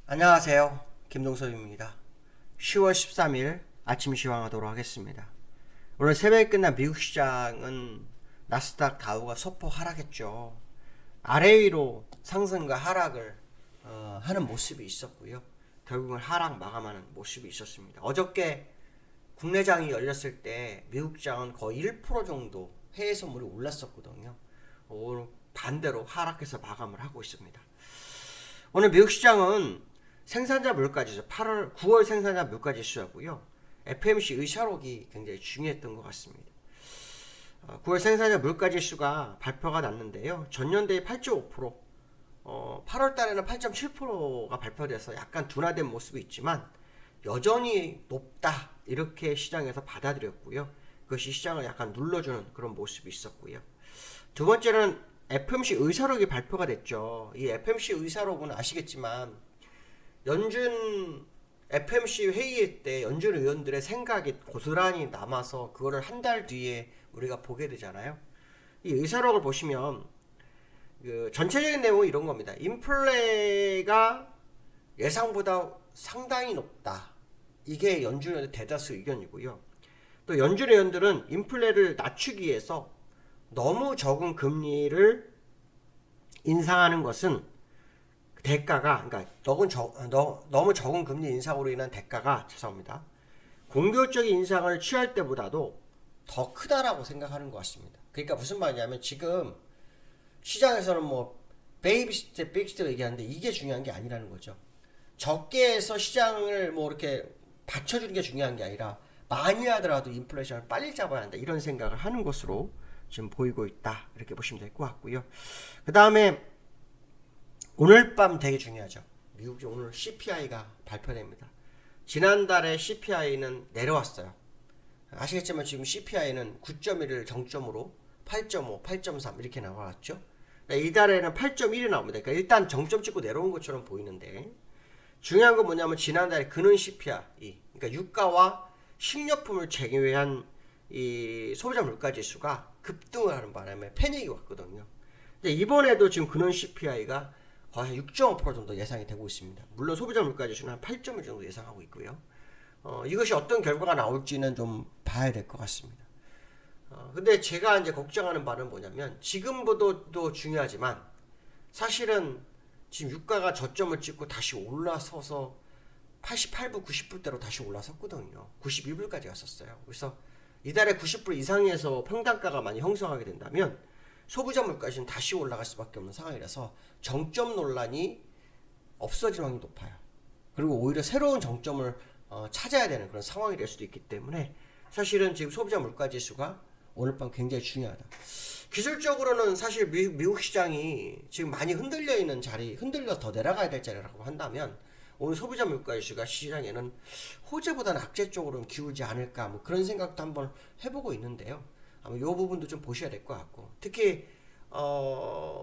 안녕하세요. 김동섭입니다. 10월 13일 아침 시황하도록 하겠습니다. 오늘 새벽에 끝난 미국 시장은 나스닥 다우가 소폭 하락했죠. 아래 위로 상승과 하락을 하는 모습이 있었고요. 결국은 하락 마감하는 모습이 있었습니다. 어저께 국내장이 열렸을 때 미국장은 거의 1% 정도 해외 선물이 올랐었거든요. 오늘 반대로 하락해서 마감을 하고 있습니다. 오늘 미국 시장은 생산자 물가지수 9월 생산자 물가지수하고요. FMC 의사록이 굉장히 중요했던 것 같습니다. 9월 생산자 물가지수가 발표가 났는데요. 전년 대비 8.5%, 8월 달에는 8.7%가 발표돼서 약간 둔화된 모습이 있지만 여전히 높다 이렇게 시장에서 받아들였고요. 그것이 시장을 약간 눌러주는 그런 모습이 있었고요. 두 번째는 FMC 의사록이 발표가 됐죠. 이 FMC 의사록은 아시겠지만 연준 FMC 회의 때 연준 의원들의 생각이 고스란히 남아서 그거를 한 달 뒤에 우리가 보게 되잖아요. 이 의사록을 보시면 그 전체적인 내용은 이런 겁니다. 인플레가 예상보다 상당히 높다. 이게 연준 의원의 대다수 의견이고요. 또 연준 의원들은 인플레를 낮추기 위해서 너무 적은 금리를 인상하는 것은 대가가, 그러니까 너무 적은 금리 인상으로 인한 대가가, 죄송합니다, 공격적인 인상을 취할 때보다도 더 크다라고 생각하는 것 같습니다. 그러니까 무슨 말이냐면 지금 시장에서는 뭐 베이비 스텝, 빅 스텝 얘기하는데 이게 중요한 게 아니라는 거죠. 적게 해서 시장을 뭐 이렇게 받쳐주는 게 중요한 게 아니라 많이 하더라도 인플레이션을 빨리 잡아야 한다 이런 생각을 하는 것으로 지금 보이고 있다 이렇게 보시면 될 것 같고요. 그 다음에 오늘 밤 되게 중요하죠. 미국이 오늘 CPI가 발표됩니다. 지난달에 CPI는 내려왔어요. 아시겠지만 지금 CPI는 9.1을 정점으로 8.5, 8.3 이렇게 나왔죠. 이달에는 8.1이 나옵니다. 그러니까 일단 정점 찍고 내려온 것처럼 보이는데 중요한 건 뭐냐면 지난달에 근원 CPI, 그러니까 유가와 식료품을 제외한 이 소비자 물가 지수가 급등을 하는 바람에 패닉이 왔거든요. 근데 이번에도 지금 근원 CPI가 거의 6.5% 정도 예상이 되고 있습니다. 물론 소비자 물가 지수는 한 8.1 정도 예상하고 있고요. 이것이 어떤 결과가 나올지는 좀 봐야 될 것 같습니다. 근데 제가 이제 걱정하는 바는 뭐냐면 지금보다도 중요하지만 사실은 지금 유가가 저점을 찍고 다시 올라서서 88불, 90불대로 다시 올라섰거든요. 92불까지 갔었어요. 그래서 이달에 90불 이상에서 평단가가 많이 형성하게 된다면 소비자 물가는 다시 올라갈 수밖에 없는 상황이라서 정점 논란이 없어질 확률이 높아요. 그리고 오히려 새로운 정점을 찾아야 되는 그런 상황이 될 수도 있기 때문에 사실은 지금 소비자 물가 지수가 오늘 밤 굉장히 중요하다. 기술적으로는 사실 미국 시장이 지금 많이 흔들려 있는 자리, 흔들려 더 내려가야 될 자리라고 한다면 오늘 소비자 물가 지수가 시장에는 호재보다는 악재 쪽으로는 기울지 않을까 뭐 그런 생각도 한번 해보고 있는데요. 아마 이 부분도 좀 보셔야 될 것 같고 특히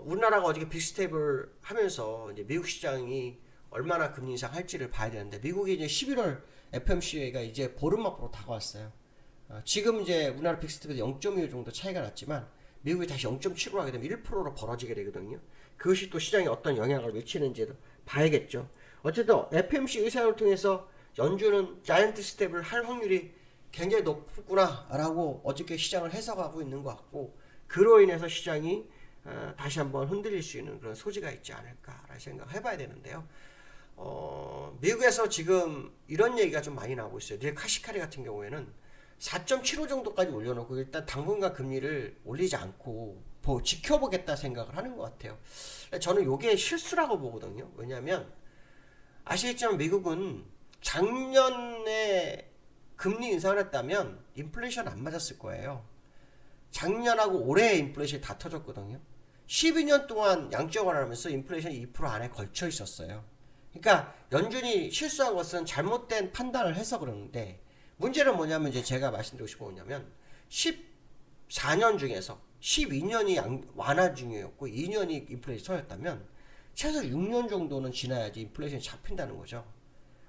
우리나라가 어저께 빅스텝을 하면서 이제 미국 시장이 얼마나 금리 인상할지를 봐야 되는데 미국이 이제 11월 FOMC가 이제 보름 앞으로 다가왔어요. 지금 이제 우리나라 빅스텝에서 0.25 정도 차이가 났지만 미국이 다시 0.75 하게 되면 1%로 벌어지게 되거든요. 그것이 또 시장에 어떤 영향을 미치는지도 봐야겠죠. 어쨌든 FOMC 의사를 통해서 연준은 자이언트 스텝을 할 확률이 굉장히 높구나라고 어저께 시장을 해석하고 있는 것 같고 그로 인해서 시장이 다시 한번 흔들릴 수 있는 그런 소지가 있지 않을까라는 생각을 해봐야 되는데요. 미국에서 지금 이런 얘기가 좀 많이 나오고 있어요. 닐 카시카리 같은 경우에는 4.75 정도까지 올려놓고 일단 당분간 금리를 올리지 않고 지켜보겠다 생각을 하는 것 같아요. 저는 이게 실수라고 보거든요. 왜냐하면 아시겠지만 미국은 작년에 금리 인상을 했다면 인플레이션 안 맞았을 거예요. 작년하고 올해 인플레이션이 다 터졌거든요. 12년 동안 양적 완화하면서 인플레이션이 2% 안에 걸쳐 있었어요. 그러니까 연준이 실수한 것은 잘못된 판단을 해서 그러는데 문제는 뭐냐면 이제 제가 말씀드리고 싶은 건 뭐냐면 14년 중에서 12년이 완화 중이었고 2년이 인플레이션이 터졌다면 최소 6년 정도는 지나야지 인플레이션이 잡힌다는 거죠.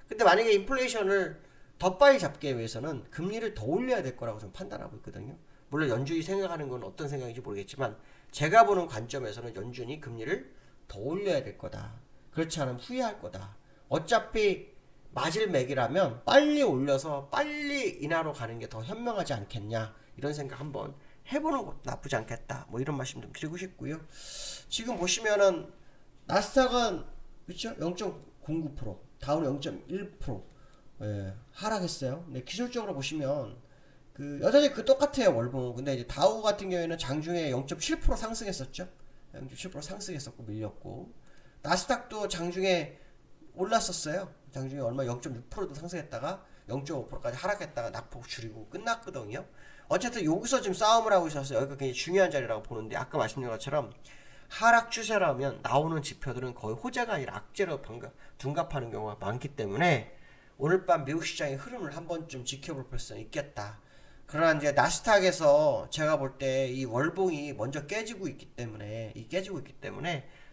근데 만약에 인플레이션을 더 빨리 잡기 위해서는 금리를 더 올려야 될 거라고 저는 판단하고 있거든요. 물론 연준이 생각하는 건 어떤 생각인지 모르겠지만 제가 보는 관점에서는 연준이 금리를 더 올려야 될 거다. 그렇지 않으면 후회할 거다. 어차피 맞을 맥이라면 빨리 올려서 빨리 인하로 가는 게 더 현명하지 않겠냐, 이런 생각 한번 해보는 것도 나쁘지 않겠다, 뭐 이런 말씀 좀 드리고 싶고요. 지금 보시면은 나스닥은 그렇죠? 0.09%, 다우는 0.1%, 예, 하락했어요. 근데 기술적으로 보시면 그 여전히 그 똑같아요, 월봉. 근데 이제 다우 같은 경우에는 장중에 0.7% 상승했었죠. 0.7% 상승했었고 밀렸고, 나스닥도 장중에 올랐었어요. 장중에 얼마 0.6%도 상승했다가 0.5%까지 하락했다가 낙폭 줄이고 끝났거든요. 어쨌든 여기서 지금 싸움을 하고 있어서 여기가 굉장히 중요한 자리라고 보는데, 아까 말씀드린 것처럼 하락 추세라면 나오는 지표들은 거의 호재가 아니라 악재로 둔갑하는 경우가 많기 때문에 오늘 밤 미국 시장의 흐름을 한 번쯤 지켜볼 필요성이 있겠다. 그러나 이제 나스닥에서 제가 볼 때 이 월봉이 먼저 깨지고 있기 때문에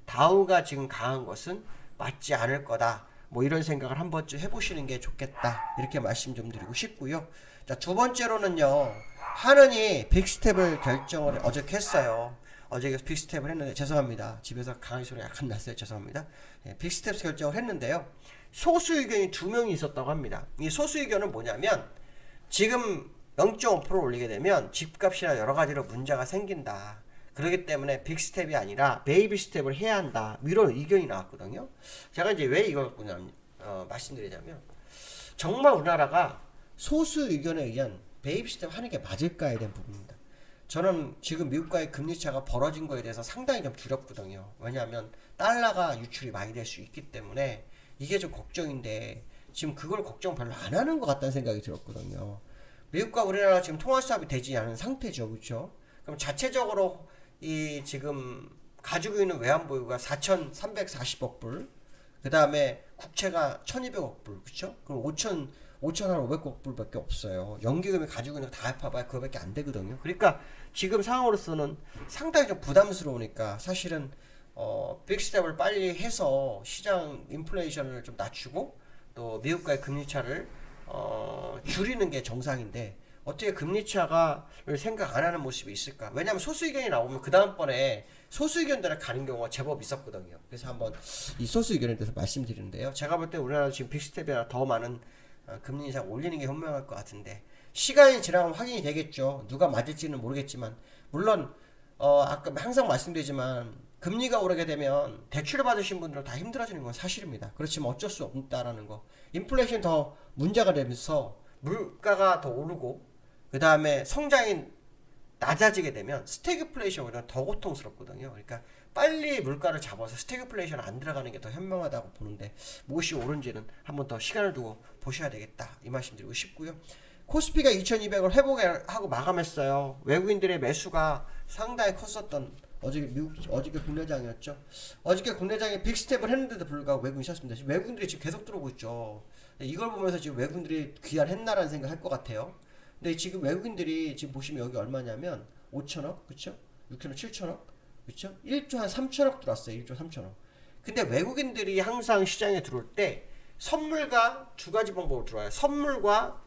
다우가 지금 강한 것은 맞지 않을 거다, 뭐 이런 생각을 한 번쯤 해보시는 게 좋겠다, 이렇게 말씀 좀 드리고 싶고요. 자, 두 번째로는요, 하느니 빅스텝을 결정을 어저께 했어요. 어저께 빅스텝을 했는데, 죄송합니다, 집에서 강아지 소리 약간 났어요, 죄송합니다. 예, 빅스텝 결정을 했는데요, 소수 의견이 2명이 있었다고 합니다. 이 소수 의견은 뭐냐면, 지금 0.5% 올리게 되면 집값이나 여러 가지로 문제가 생긴다, 그렇기 때문에 빅스텝이 아니라 베이비 스텝을 해야 한다, 이런 의견이 나왔거든요. 제가 이제 왜 이걸 말씀드리냐면, 정말 우리나라가 소수 의견에 의한 베이비 스텝 하는 게 맞을까에 대한 부분입니다. 저는 지금 미국과의 금리 차가 벌어진 거에 대해서 상당히 좀 두렵거든요. 왜냐하면 달러가 유출이 많이 될 수 있기 때문에 이게 좀 걱정인데, 지금 그걸 걱정 별로 안 하는 것 같다는 생각이 들었거든요. 미국과 우리나라가 지금 통화 수합이 되지 않은 상태죠, 그렇죠? 그럼 자체적으로 이 지금 가지고 있는 외환 보유가 4,340억 불, 그 다음에 국채가 1,200억 불, 그렇죠? 그럼 5,500억 불밖에 없어요. 연기금이 가지고 있는 거 다 합해봐야 그거밖에 안 되거든요. 그러니까 지금 상황으로서는 상당히 좀 부담스러우니까 사실은 빅스텝을 빨리 해서 시장 인플레이션을 좀 낮추고 또 미국과의 금리 차를 줄이는 게 정상인데, 어떻게 금리 차가를 생각 안 하는 모습이 있을까? 왜냐하면 소수 의견이 나오면 그 다음번에 소수 의견대로 가는 경우가 제법 있었거든요. 그래서 한번 이 소수 의견에 대해서 말씀드리는데요, 제가 볼 때 우리나라 지금 빅스텝이나 더 많은 금리 인상 올리는 게 현명할 것 같은데, 시간이 지나면 확인이 되겠죠. 누가 맞을지는 모르겠지만, 물론 아까 항상 말씀드리지만 금리가 오르게 되면 대출을 받으신 분들은 다 힘들어지는 건 사실입니다. 그렇지만 어쩔 수 없다라는 거. 인플레이션이 더 문제가 되면서 물가가 더 오르고 그 다음에 성장이 낮아지게 되면 스태그플레이션이 오히려 더 고통스럽거든요. 그러니까 빨리 물가를 잡아서 스태그플레이션 안 들어가는 게 더 현명하다고 보는데, 무엇이 옳은지는 한번 더 시간을 두고 보셔야 되겠다, 이 말씀 드리고 싶고요. 코스피가 2200을 회복하고 마감했어요. 외국인들의 매수가 상당히 컸었던 어저께 국내장이었죠. 어저께 국내장에 빅스텝을 했는데도 불구하고 외국인이 셨습니다. 지금 외국인들이 지금 계속 들어오고 있죠. 이걸 보면서 지금 외국인들이 귀환했나라는 생각 할 것 같아요. 근데 지금 외국인들이 지금 보시면 여기 얼마냐면 5천억, 그쵸? 6천억, 7천억, 그쵸? 1조 한 3천억 들어왔어요. 1조 3천억. 근데 외국인들이 항상 시장에 들어올 때 선물과 두 가지 방법으로 들어와요. 선물과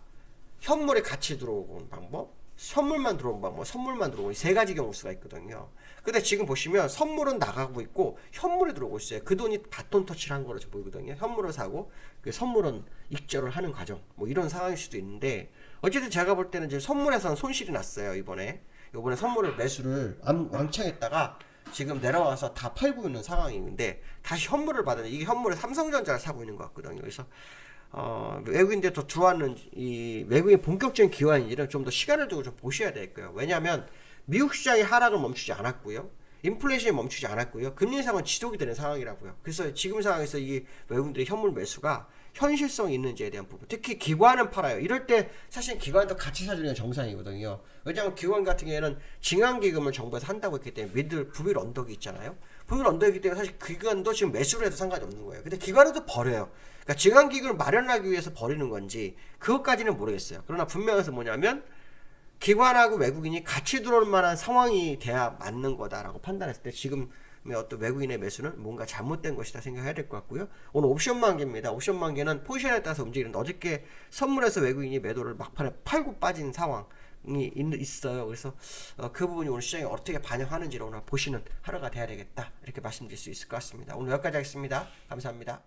현물이 같이 들어오는 방법, 선물만 들어온 방법, 선물만 들어오는 세 가지 경우수가 있거든요. 근데 지금 보시면 선물은 나가고 있고 현물이 들어오고 있어요. 그 돈이 바톤 터치를 한 거로 보이거든요. 현물을 사고 그 선물은 익절을 하는 과정, 뭐 이런 상황일 수도 있는데, 어쨌든 제가 볼 때는 이제 선물에서는 손실이 났어요. 이번에 선물을 매수를 왕창했다가 지금 내려와서 다 팔고 있는 상황인데, 다시 현물을 받는, 이게 현물에 삼성전자를 사고 있는 것 같거든요. 그래서 외국인들 더 들어왔는 이 외국인 본격적인 기관인지는 좀 더 시간을 두고 좀 보셔야 될 거예요. 왜냐하면 미국 시장의 하락은 멈추지 않았고요, 인플레이션이 멈추지 않았고요, 금리 인상은 지속이 되는 상황이라고요. 그래서 지금 상황에서 이 외국인들의 현물 매수가 현실성이 있는지에 대한 부분, 특히 기관은 팔아요. 이럴 때 사실 기관도 같이 사주는 게 정상이거든요. 왜냐하면 기관 같은 경우에는 징한기금을 정부에서 한다고 했기 때문에 미들 부빌 언덕이 있잖아요. 부빌 언덕이기 때문에 사실 기관도 지금 매수를 해도 상관이 없는 거예요. 근데 기관에도 버려요. 그러니까 징한기금을 마련하기 위해서 버리는 건지 그것까지는 모르겠어요. 그러나 분명해서 뭐냐면 기관하고 외국인이 같이 들어올 만한 상황이 돼야 맞는 거다라고 판단했을 때 지금의 어떤 외국인의 매수는 뭔가 잘못된 것이다 생각해야 될 것 같고요. 오늘 옵션 만기입니다. 옵션 만기는 포지션에 따라서 움직이는데, 어저께 선물에서 외국인이 매도를 막판에 팔고 빠진 상황이 있어요. 그래서 그 부분이 오늘 시장에 어떻게 반영하는지를 오늘 보시는 하루가 돼야 되겠다, 이렇게 말씀드릴 수 있을 것 같습니다. 오늘 여기까지 하겠습니다. 감사합니다.